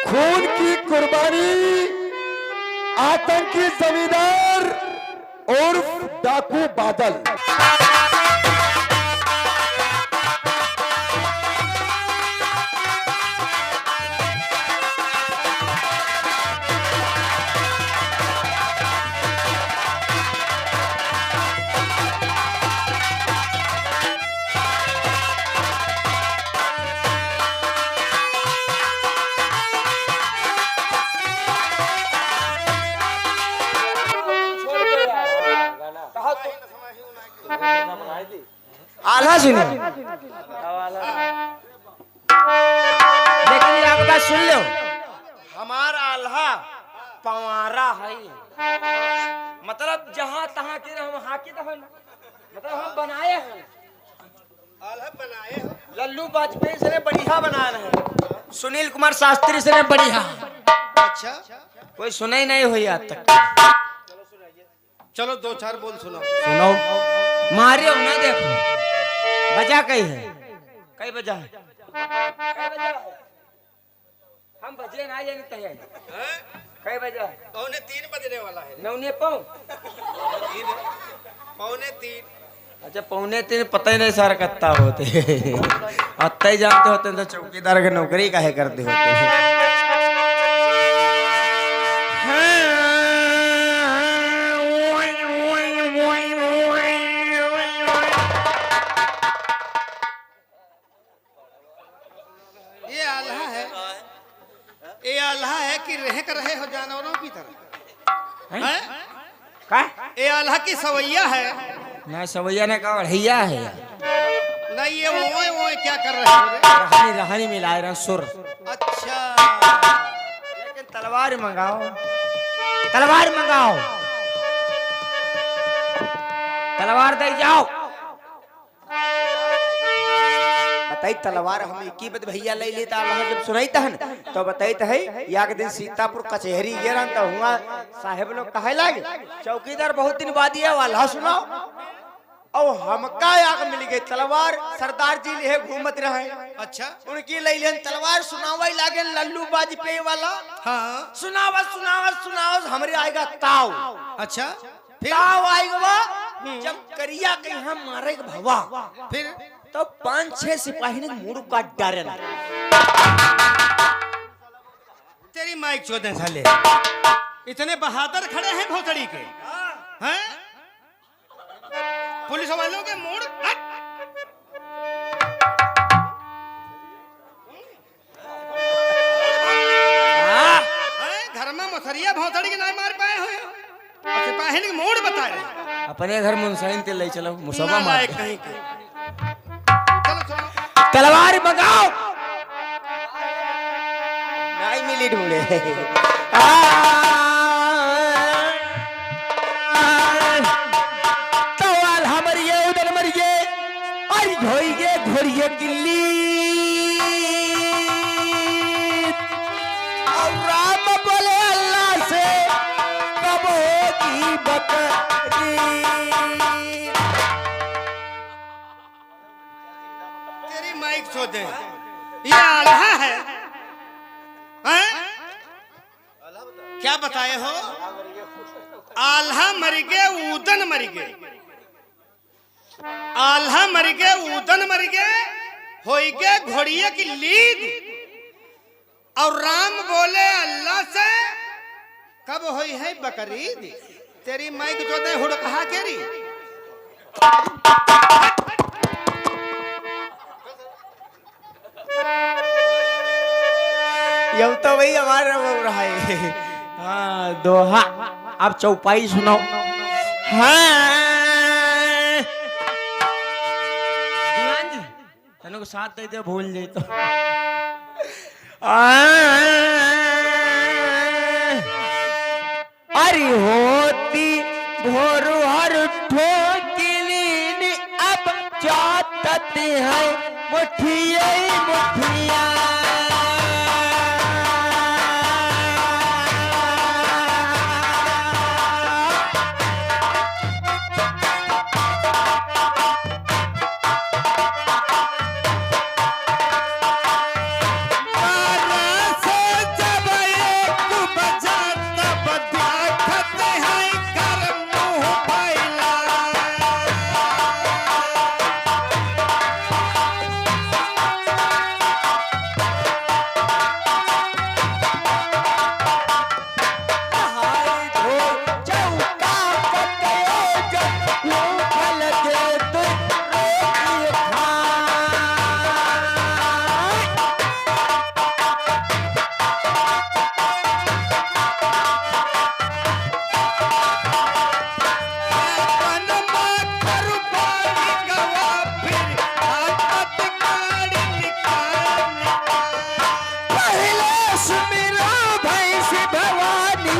खून की कुर्बानी आतंकी जमींदार उर्फ डाकू बादल। आल्हा सुनिए, लेकिन ये बात सुन लो, हमारा आल्हा पवारा है, मतलब जहाँ तहाँ के हम हाकी तो है, मतलब हम बनाए हैं, आल्हा बनाए हैं। लल्लू वाजपेयी से ने बढ़िया बनाना है, सुनील कुमार शास्त्री से ने बढ़िया। अच्छा, कोई सुना ही नहीं हुई आज तक। चलो दो चार बोल सुनो। सुनो, मारे हो ना, देखो बजा कई है, कई बजा है, कई बजा है? हम बजे ना जानी तैयारी, कई बजा है? 2:45 बजने वाला है। 9:15 3:45। अच्छा 2:45 पता ही नहीं सारा कत्ता होते अत्ता ही जानते होते तो चौकीदार की नौकरी काहे करते होते। ये आल्हा है कि रह कर रहे हो जानवरों की तरह हैं? का? ये आल्हा की सवैया है ना सवैया ने कहा बढ़िया है नहीं, ये ओए ओए क्या कर रहे हो रे? रहानी रहानी मिलाए रहा सुर। अच्छा, लेकिन तलवार मंगाओ, तलवार मंगाओ, तलवार दे जाओ। बताई तलवार हम की बद भैया ले लेता अल्लाह जब सुनाई तहन तो बताई है या के दिन सीतापुर कचहरी गिरन तो हुआ साहेब लोग कहे लागे चौकीदार बहुत दिन बाद ये वाला सुनाओ और हमका याग मिल गई तलवार सरदार जी ले घूमत रहे। अच्छा, उनकी ले लेन तलवार सुनावा लागे लल्लू वाजपेयी वाला। हाँ, सुनावा सुनावा सुनावा हमरे आएगा ताव। अच्छा, ताव आएगा जब करिया के हम मारे भवा फिर तो 5-6 सिपाही ने मुड़ काट डाले। तेरी माइक चौदह साले इतने बहादुर खड़े हैं भोसड़ी के हैं? पुलिस वालों के मूड घर में मसरिया भोसड़ी के नहीं मार पाए हुए सिपाही ने मूड बता रहे अपने घर मुंसाइन ते ले चलो मुसवा मार लायक कहीं के। तलवार मंगाओ नहीं मिली ढूंढे तवाल हमरिए उधर मरिए और घोइए घोड़िए गिल्ली और राम बोले अल्लाह से कब होगी बकरी। माइक चौदह ये आल्हा है हैं? क्या बताए हो? आल्हा मर गए ऊदन मर गए, आल्हा मर गए ऊदन मर गए होई गए घोड़िया की लीद और राम बोले अल्लाह से कब होई है बकरीद। तेरी माइक चौदह हुड़ कहा केरी यह तो वही हमारा वो रहा है। हाँ दोहा अब चौपाई सुनाओ। हाँ दीवान जी तने को साथ दे दे भूल जाए तो अरे होती भोर हर ठोकिली अब जात है मुठिया मुठिया से जब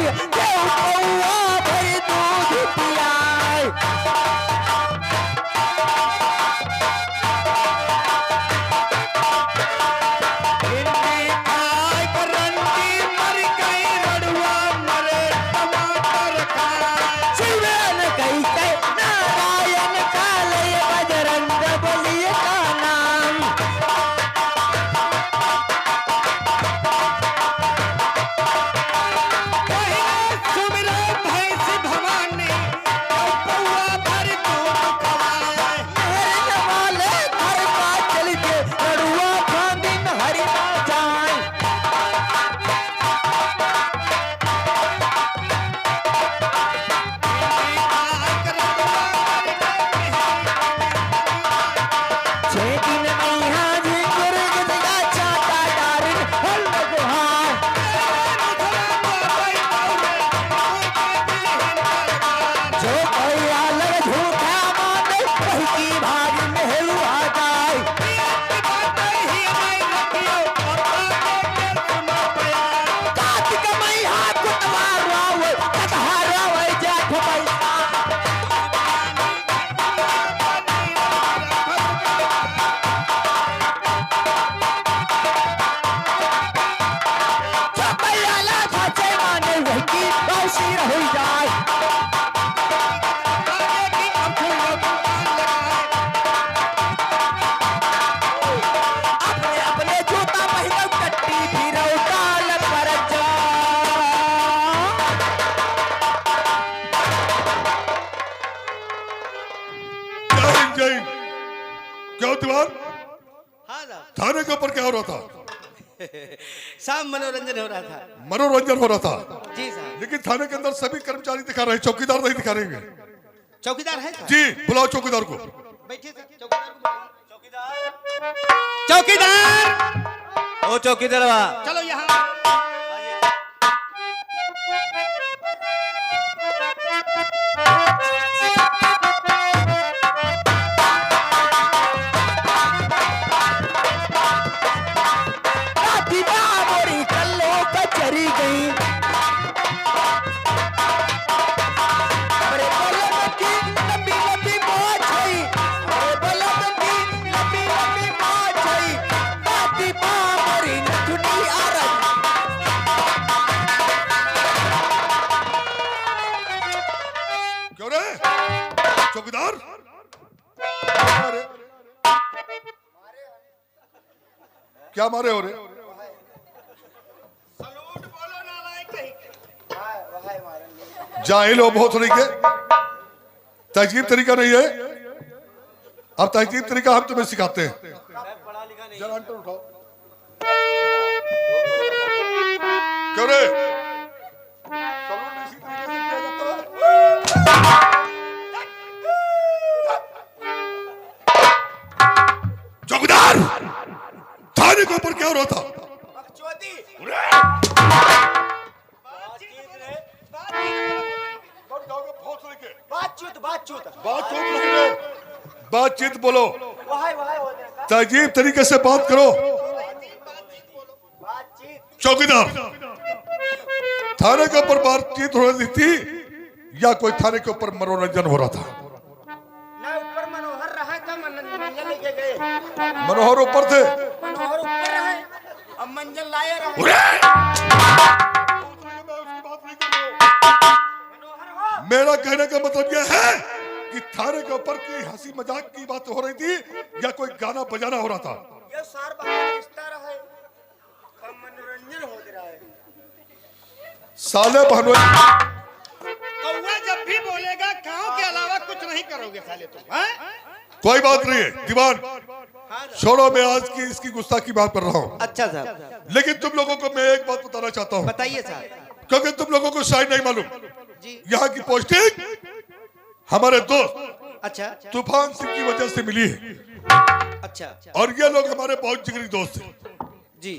केहू पौआ भरी दूध पियाए। भिंडी खाए के रंडी मर गई रड़ुआ मरे टमाटर खाए। शिवन कही के नारायण काले बजरंग बलिए का नाम। सुमिरो भैंस भवानी पौआ भर दूध खवाए। मेरे नवाले घर का चल के रड़ुआ खांदिन हरि ना जाए। छह दिन में यहाँ जी गुर्ग दिया चाटा डारिन हल गुहार। जो कोई अलग झूठा माने वही की भागी में हुआ जाए। कार्तिक मैया कुतवार रावे कतहार रावे जाठ पैसा। जो कोई अलग झूठे माने वही की रोशी रह जाए। अपने अपने जूता पहिनो कट्टी फिरो काल पर जा। जय क्या दीवार हाँ साहब, थाने के ऊपर क्या हो रहा था? साहब मनोरंजन हो रहा था। मनोरंजन हो रहा था, जी साहब। लेकिन थाने के अंदर सभी कर्मचारी दिखा रहे हैं, चौकीदार नहीं दिखा रहे हैं। चौकीदार है साहब? जी बुलाओ चौकीदार को। बैठिए साहब, चौकीदार को बुलाइए। चौकीदार ओ चौकीदार चलो यहाँ। राती बाबरी कल्लो कचरी गई। अरे बलद की लंबी लंबी मोछ है। अरे बलद की लंबी लंबी मोछ है। राती बाबरी नथुनी आरत। क्यों रे चौकीदार? अरे क्या मारे हो रे? सलूट बोलो नालायक कहीं। जाहिल हो बहुत तरीके, तहजीब तरीका नहीं है। अब तहजीब तरीका हम तुम्हें सिखाते हैं। जरा अंटर उठाओ। क्यों रे सलूट इसी तरीके से किया जाता है। चौकीदार थाने के ऊपर क्या हो रहा था? बातचीत बोलो, तहजीब तरीके से बात करो। चौकीदार थाने के ऊपर बातचीत हो रही थी या कोई थाने के ऊपर मनोरंजन हो रहा था? ना ऊपर मनोहर रहा था, मंजन लेके गए। मनोहर ऊपर थे। मनोहर ऊपर रहे, अब मंजन लाए रहे। मनोहर हो। मेरा कहने का मतलब यह है कि थाने के ऊपर की हंसी मजाक की बात हो रही थी या कोई गाना बजाना हो रहा था? ये सार बाहर रिश्ता रहे, कम मनोरंजन हो रहा है। साले बहनोई कौवा जब भी बोलेगा गांव के अलावा कुछ नहीं करोगे साले तुम, हैं? कोई बात नहीं है दीवान, हाँ छोड़ो। मैं आज की इसकी गुस्ताखी बात कर रहा हूँ, अच्छा साहब, लेकिन तुम लोगों को मैं एक बात बताना चाहता हूँ, बताइए साहब। क्योंकि तुम लोगों को शायद नहीं मालूम, जी यहाँ की पोस्टिंग हमारे दोस्त अच्छा तूफान सिंह की वजह से मिली है, अच्छा और ये लोग हमारे बहुत जिगरी दोस्त हैं। जी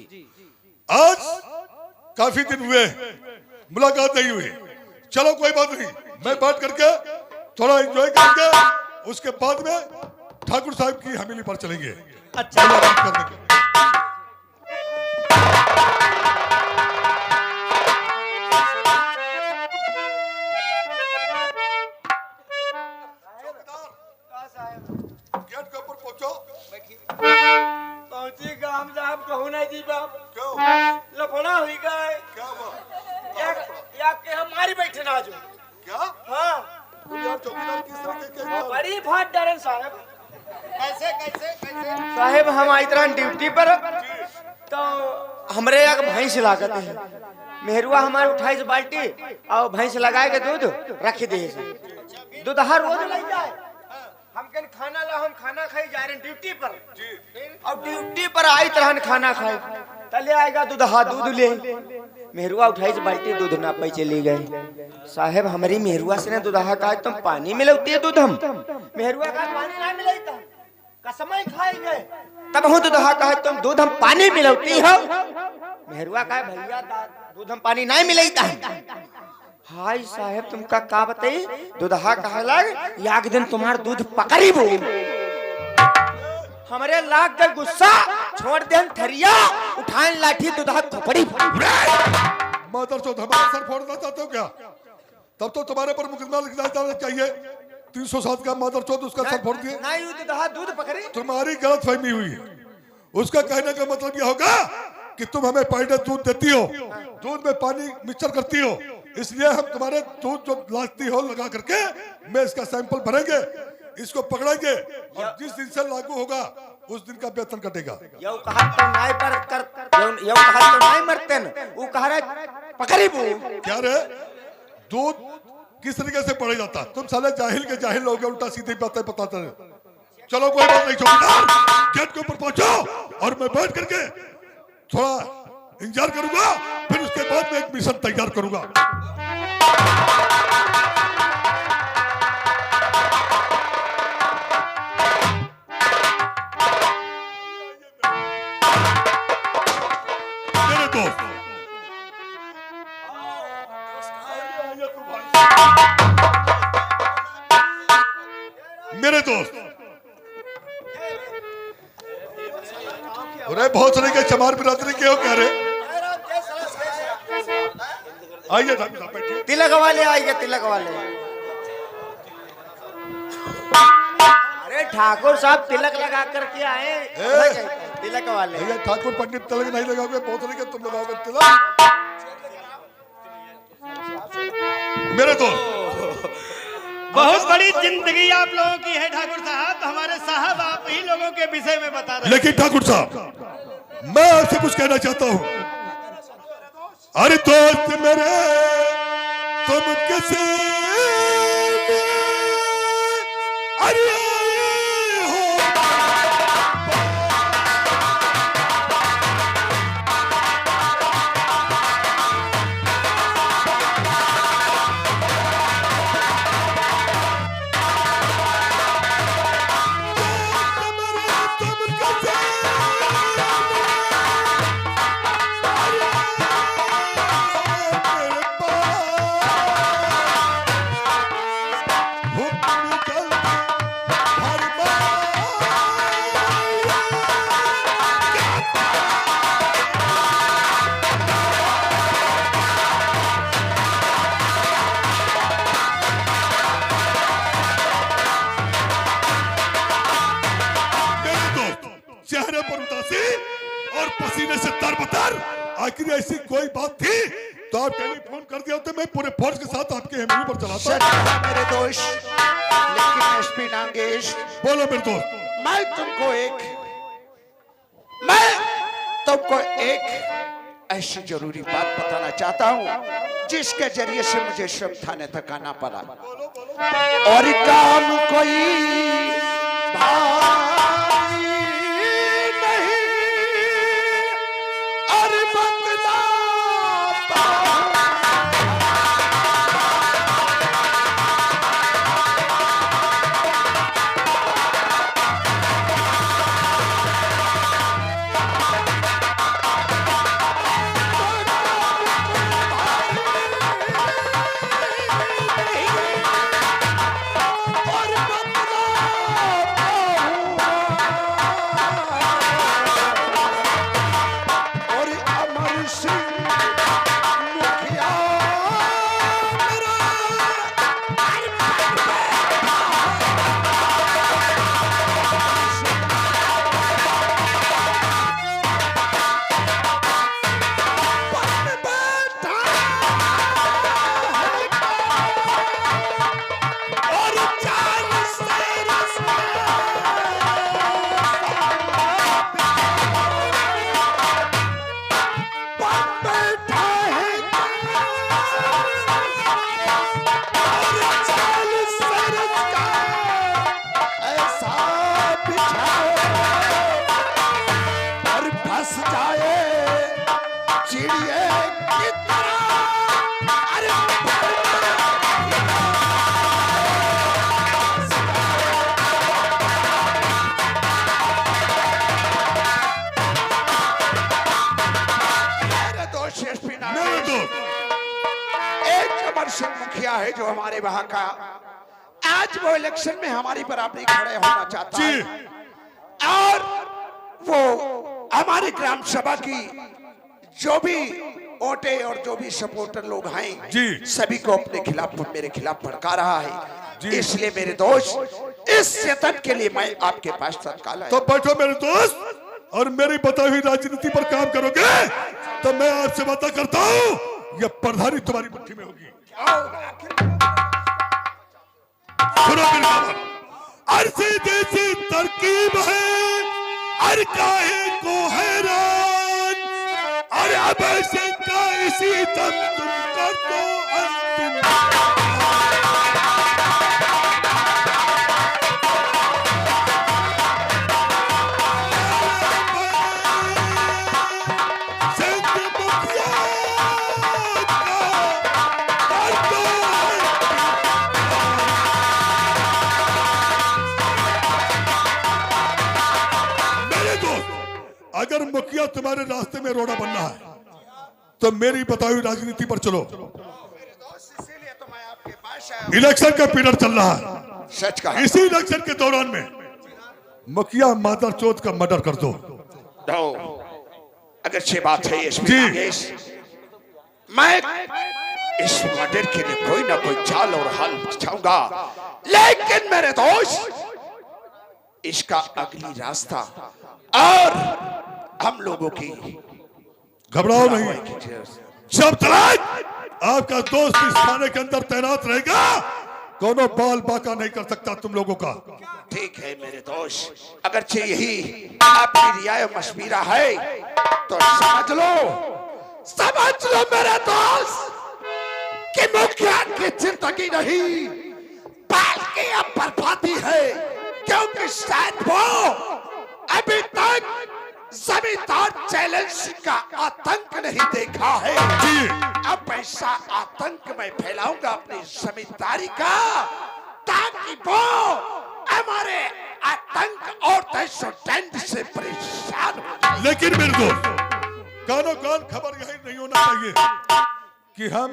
आज काफी दिन हुए मुलाकात नहीं हुई। चलो कोई बात नहीं, मैं बात करके थोड़ा एंजॉय करके उसके बाद में ठाकुर साहब की हवेली पर चलेंगे अच्छा मुलाकात करने के। नाजू। क्या हाँ तुम यार चौकीदार किस तरीके के हो? बड़ी फाट डरन साहब। कैसे कैसे कैसे साहेब हम आई तरह ड्यूटी पर तो हमरे यहाँ भैंस लागत है। मेहरुआ हमारे 28 बाल्टी और भैंस लगाए के दूध रख दे। दूध हर रोज ले जाए। हम कन खाना ला हम खाना खाई जा रहे ड्यूटी पर और ड्यूटी पर आई तरह खाना खाए तले आएगा दूध दूध ले। मेहरुआ 28 बाल्टी दूध ना पे चली गए। साहेब हमारी मेहरुआ से ने दूधा कहा तुम पानी मिलती है दूध हम मेहरुआ का पानी ना मिलता कसम खाए गए तब हूँ दूधा कहा तुम दूध हम पानी मिलती हो। मेहरुआ का भैया दूध हम पानी नहीं मिलता है। हाय साहेब तुमका का बताई दूधा कहा लग याक दिन तुम्हार दूध पकड़ी बो। हमारे लाग गए गुस्सा छोड़ दे थरिया उठाए लाठी दूधा खपड़ी। मादर चौथ हमारा सर फोड़ना चाहते हो क्या? तब तो तुम्हारे पर मुकदमा लिखना जाना चाहिए। 307 का मादर चौथ उसका सर फोड़ दिए। नहीं दूधा दूध पकड़ी। तुम्हारी गलत फहमी हुई है। उसका कहने का मतलब यह होगा कि तुम हमें पाउडर दूध देती हो, दूध में पानी मिक्सचर करती हो, इसलिए हम तुम्हारे दूध जो लाती हो लगा करके मैं इसका सैंपल भरेंगे, इसको पकड़ेंगे और जिस दिन से लागू होगा उस दिन का वेतन कटेगा। यो कहा तो नाई पर कर यो कहा तो नाई मरते न वो कहा रे पकड़ी बू। क्या रे दूध किस तरीके से पढ़ा जाता? तुम साले जाहिल के जाहिल लोग उल्टा सीधी बातें बताते रहे। चलो कोई बात नहीं चौकीदार गेट के ऊपर पहुंचो और मैं बैठ करके थोड़ा इंतजार करूंगा, फिर उसके बाद में एक मिशन तैयार करूंगा। मेरे दोस्त मेरे दोस्त अरे बहुत सारे के चमार बिरादरी के हो कह रहे। आइए ठाकुर साहब बैठिए। तिलक वाले आएंगे तिलक वाले। अरे ठाकुर साहब तिलक लगा करके आए तिलक वाले। भैया ठाकुर पंडित तिलक नहीं लगाओगे, बहुत सारे के तुम लगाओगे तिलक। मेरे दोस्त बहुत बड़ी जिंदगी आप लोगों की है ठाकुर साहब। हमारे साहब आप ही लोगों के विषय में बता रहे। लेकिन ठाकुर साहब मैं आपसे कुछ कहना चाहता हूं। अरे दोस्त मेरे तुम किसे अरे हो चेहरे पर उदासी और पसीने से तरबतर। आखिर ऐसी कोई बात थी तो आप टेलीफोन कर दिया होते, मैं पूरे फोर्स के साथ आपके हेमली पर चलाता। मेरे दोस्त लेकिन एसपी नागेश बोलो मेरे दोस्त। मैं तुमको एक ऐसी जरूरी बात बताना चाहता हूँ जिसके जरिए से मुझे शर्म थाने तक आना पड़ा। और काम कोई भाई नहीं और बदला बिठाएंगे और चाल सरस का ऐसा बिछाओ और फंस जाए चिड़िए की तरह। अरे मेरे दोस्त एसपी मेरे नागेश, दोस्त एक अमर सिंह मुखिया है जो हमारे वहां का, आज वो इलेक्शन में हमारी बराबरी खड़े होना चाहता जी है और वो हमारी ग्राम सभा की जो भी वोटे और जो भी सपोर्टर लोग हैं जी। सभी को अपने खिलाफ मेरे खिलाफ भड़का रहा है। जी। इसलिए मेरे दोस्त इस यत्न के लिए मैं आपके पास तत्काल आया। तो बैठो मेरे दोस्त और मेरी बताई हुई राजनीति पर काम करोगे तो मैं आपसे वादा करता हूँ ये प्रधानी तुम्हारी मुट्ठी में होगी। सुनो मेरी बात, अरसे जैसी तरकीब है हर काहे को हैरान, और अब ऐसे का इसी दम तुम कर दो अंतिम। अगर मुखिया तुम्हारे रास्ते में रोड़ा बनना है तो मेरी बताई हुई राजनीति पर चलो। इसीलिए तो मैं आपके पास आया हूं। इलेक्शन का पीरियड चल रहा है, सच कहा। इसी इलेक्शन के दौरान में मुखिया मादर चौथ का मर्डर कर दो। अगर अच्छी बात है एसपी जी। नागेश, मैं इस मर्डर के लिए कोई ना कोई चाल और हल बिछाऊंगा, लेकिन मेरे दोस्त इसका अगली रास्ता और हम लोगों की घबराओ नहीं, जब तक आपका दोस्त इस थाने के अंदर तैनात रहेगा कोनो बाल बाका नहीं कर सकता तुम लोगों का। ठीक है मेरे दोस्त, अगर यही आपकी रियाय मशवरा है तो समझ लो मेरे दोस्त कि मुखिया की जिंदगी नहीं बल्कि अब बर्बादी है, क्योंकि शायद वो अभी तक जमींदार चैलेंज का आतंक नहीं देखा है। जी। अब ऐसा आतंक मैं फैलाऊंगा अपनी जमींदारी का ताकि वो हमारे आतंक और दहशतगर्द से परेशान हो जाए। लेकिन मेरे दोस्त कानो कान खबर यही नहीं होना चाहिए कि हम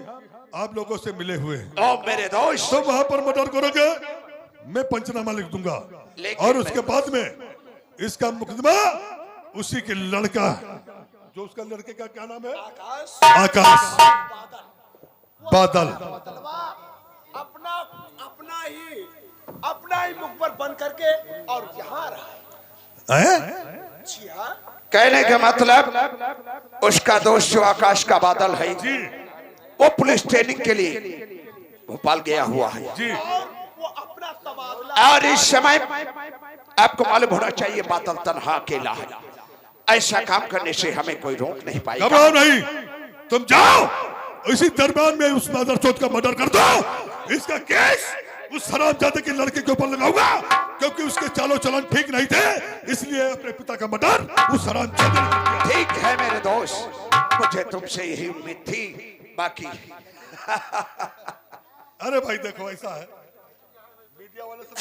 आप लोगों से मिले हुए हैं। ओ मेरे दोस्त, तो वहां पर मर्डर करोगे मैं पंचनामा लिख दूंगा और उसके बाद में इसका मुकदमा उसी के लड़का जो उसका लड़के का क्या नाम है, आकाश बादल, अपना ही मुखबर बंद करके और यहाँ रहा है। जी हाँ, कहने का मतलब उसका दोस्त जो आकाश का बादल है जी वो पुलिस ट्रेनिंग के लिए भोपाल गया हुआ है जी। वो अपना तबादला और इस समय आपको मालूम होना चाहिए बादल तनहा अकेला है। ऐसा काम करने से हमें कोई रोक नहीं पाएगा। घबराओ नहीं, तुम जाओ इसी दरमियान में उस मादर चौथ का मर्डर कर दो। इसका केस उस हरामजादे के लड़के के ऊपर लगाऊंगा क्योंकि उसके चालो चलन ठीक नहीं थे, इसलिए अपने पिता का मर्डर उस हरामजादे ने किया। ठीक है मेरे दोस्त, मुझे तुमसे यही उम्मीद थी। बाकी अरे भाई देखो ऐसा है, मीडिया वाले सब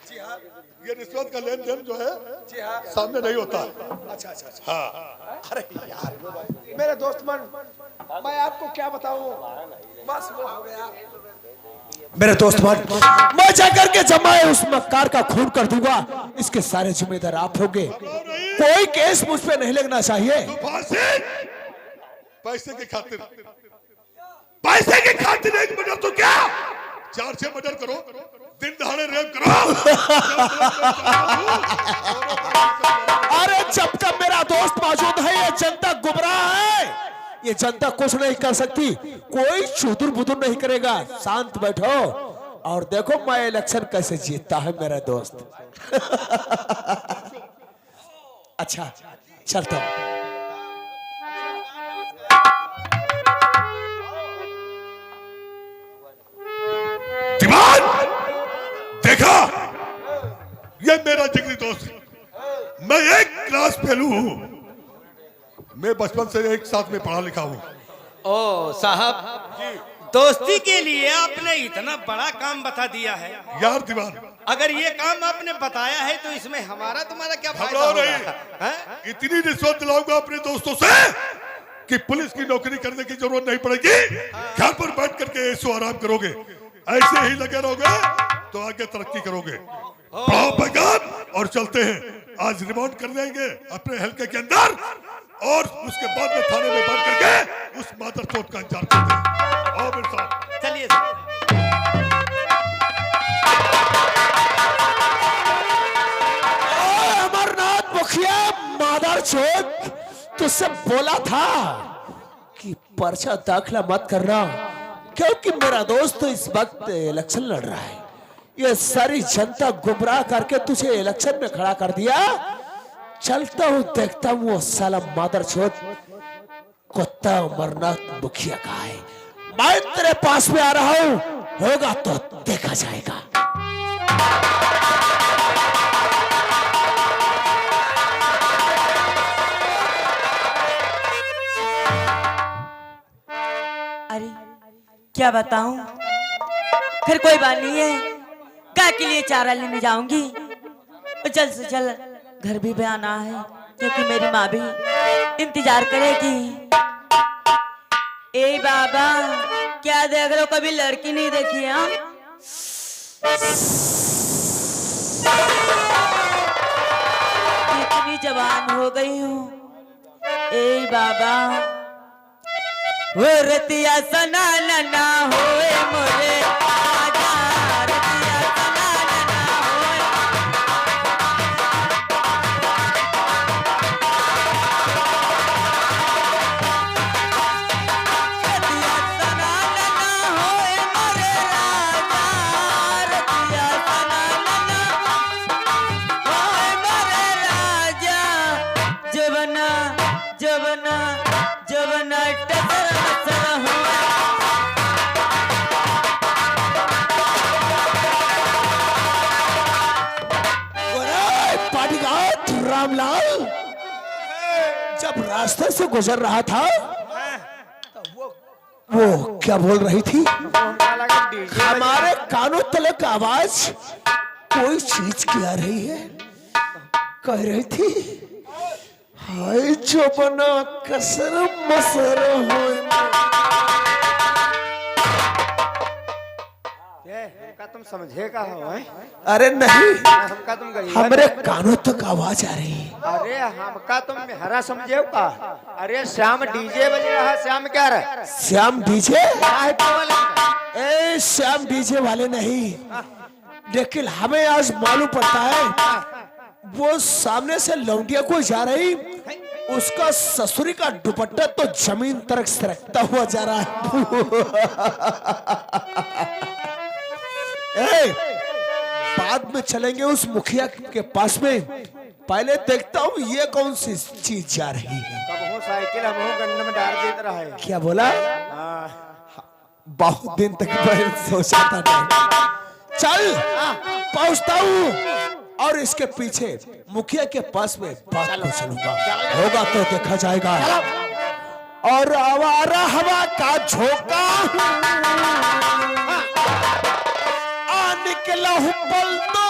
जी हाँ, ये रिश्वत का लेन देन जो है जी हाँ। सामने नहीं होता। अच्छा अच्छा अच्छा। अरे यार मेरे दोस्त मन, मैं आपको क्या बताऊं, बस वो हो गया। मेरे दोस्त मैं जाकर के जमा उस मक्कार का खून कर दूंगा। इसके सारे जिम्मेदार आप होंगे, कोई केस मुझ पे नहीं लगना चाहिए। पैसे के खातिर एक मर्डर तो क्या 4-6 मर्डर करो, दिन दहाड़े रेप करो। अरे जब तक मेरा दोस्त मौजूद है ये जनता गुमराह है, ये जनता कुछ नहीं कर सकती, कोई चुदुर बुदुर नहीं करेगा। शांत बैठो और देखो मैं इलेक्शन कैसे जीतता है मेरा दोस्त। अच्छा चलता हूं। बचपन से एक साथ में पढ़ा लिखा हूँ। ओ साहब, दोस्ती के लिए आपने इतना बड़ा काम बता दिया है। यार दीवान, अगर ये काम आपने बताया है तो इसमें हमारा तुम्हारा क्या फायदा घबराओ होगा? नहीं। हैं? इतनी रिश्वत दिलाऊंगा अपने दोस्तों से कि पुलिस की नौकरी करने की जरूरत नहीं पड़ेगी। घर पर बैठ करके ऐसो आराम करोगे, ऐसे ही लगे रहोगे तो आगे तरक्की करोगे। पढ़ाओ पैगाम और चलते हैं। आज रिमांड कर देंगे अपने हल्के के अंदर और उसके बाद में थाने में बैठ करके उस मादर चोट का इंतजार करते हैं। आओ मेरे साथ। चलिए साहब। अमरनाथ मुखिया मादर चोट, तुझसे बोला था कि पर्चा दाखिला मत करना, क्योंकि मेरा दोस्त तो इस वक्त इलेक्शन लड़ रहा है। ये सारी जनता गुमराह करके तुझे इलेक्शन में खड़ा कर दिया। चलता हूँ देखता हूँ वो साला मादर चोट कुत्ता अमरनाथ मुखिया कहाँ है। मैं तेरे पास में आ रहा हूँ, होगा तो देखा जाएगा। अरे क्या बताऊं, फिर कोई बात नहीं है। गाय के लिए चारा लेने जाऊंगी और जल्द से जल्द घर भी आना है, क्योंकि मेरी माँ भी इंतजार करेगी। ए बाबा, क्या देख रहे हो? कभी लड़की नहीं देखी? हाँ, इतनी जवान हो गई हूँ। ए बाबा, वो रतिया सना ना होए मोरे आजा, रतिया सना ना होए। रतिया सना ना होए मोरे राजा, रतिया सना ना होए मोरे राजा। जवना जवना जवना टकर रामलाल जब रास्ते से गुजर रहा था वो क्या बोल रही थी? हमारे कानों तलक आवाज कोई चीज की आ रही है। कह रही थी, हाय जो बना कसर मसर हो। हमका तुम समझेगा हो? अरे नहीं, हमका तुम गरीब हमारे कानों तक आवाज आ रही है। अरे हमका तुम हरा समझे का? अरे श्याम डीजे बज रहा। श्याम क्या रहा? श्याम डीजे? काहे पागल है? ए श्याम डीजे वाले नहीं, लेकिन हमें आज मालूम पड़ता है वो सामने से लौंडिया को जा रही, उसका ससुरी का दुपट्टा तो जमीन तक सरकता हुआ जा रहा है। ए, बाद में चलेंगे उस मुखिया के पास में, पहले देखता हूँ ये कौन सी चीज जा रही है। कब हो साइकिल हम हो गन्ने में डाल देते रहे। क्या बोला? हाँ। बहुत दिन तक मैं सोचा था नहीं। चल पहुंचता हूँ और इसके पीछे मुखिया के पास में बात को चलूंगा, होगा तो देखा जाएगा। और आवारा हवा का झोंका आ निकला हूं पल तो